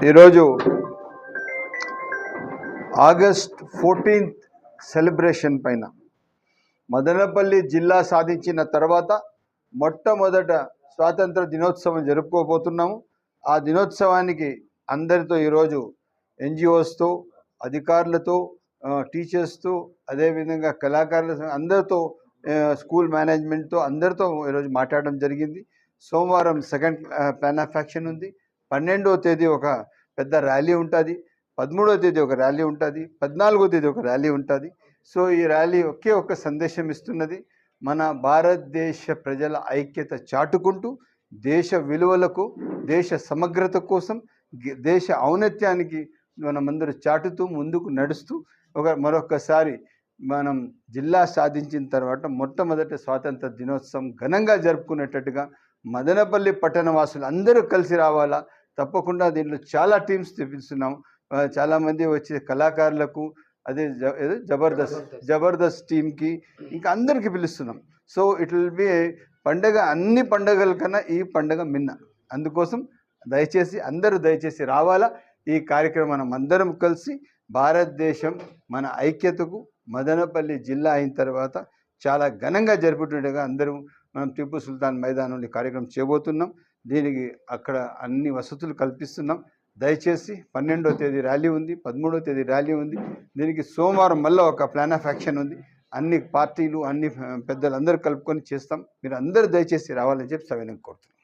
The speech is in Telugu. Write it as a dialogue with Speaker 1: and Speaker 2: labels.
Speaker 1: ఈరోజు ఆగస్ట్ 14th సెలబ్రేషన్ పైన మదనపల్లి జిల్లా సాధించిన తర్వాత మొట్టమొదట స్వాతంత్ర దినోత్సవం జరుపుకోబోతున్నాము. ఆ దినోత్సవానికి అందరితో ఈరోజు ఎన్జిఓస్తో, అధికారులతో, టీచర్స్తో, అదేవిధంగా కళాకారులతో, అందరితో, స్కూల్ మేనేజ్మెంట్తో అందరితో ఈరోజు మాట్లాడడం జరిగింది. సోమవారం సెకండ్ ప్లాన్ ఆఫ్ యాక్షన్ ఉంది. 12వ తేదీ ఒక పెద్ద ర్యాలీ ఉంటుంది, 13వ తేదీ ఒక ర్యాలీ ఉంటుంది, 14వ తేదీ ఒక ర్యాలీ ఉంటుంది. సో ఈ ర్యాలీ ఒక్క సందేశం ఇస్తున్నది, మన భారతదేశ ప్రజల ఐక్యత చాటుకుంటూ దేశ విలువలకు, దేశ సమగ్రత కోసం, దేశ ఔన్నత్యానికి మనమందరూ చాటుతూ ముందుకు నడుస్తూ మరొకసారి మనం జిల్లా సాధించిన తర్వాత మొట్టమొదటి స్వాతంత్ర దినోత్సవం ఘనంగా జరుపుకునేటట్టుగా మదనపల్లి పట్టణ వాసులు అందరూ కలిసి రావాలా. తప్పకుండా దీంట్లో చాలా టీమ్స్ తెప్పిస్తున్నాం. చాలామంది వచ్చే కళాకారులకు, అదే జబర్దస్త్ టీమ్కి, ఇంకా అందరికీ పిలుస్తున్నాం. సో ఇట్ విల్ బి పండగ, అన్ని పండగల కన్నా ఈ పండగ మిన్న. అందుకోసం దయచేసి రావాలా. ఈ కార్యక్రమం మనం అందరం కలిసి భారతదేశం మన ఐక్యతకు మదనపల్లి జిల్లా అయిన తర్వాత చాలా ఘనంగా జరుపుతుండగా అందరూ మనం టిప్పు సుల్తాన్ మైదానంలో కార్యక్రమం చేయబోతున్నాం. దీనికి అక్కడ అన్ని వసతులు కల్పిస్తున్నాం. దయచేసి 12వ తేదీ ర్యాలీ ఉంది, 13వ తేదీ ర్యాలీ ఉంది. దీనికి సోమవారం మళ్ళీ ఒక ప్లాన్ ఆఫ్ యాక్షన్ ఉంది. అన్ని పార్టీలు, అన్ని పెద్దలు అందరూ కలుపుకొని చేస్తాం. మీరు అందరూ దయచేసి రావాలని చెప్పి సవినయంగా కోరుతున్నాం.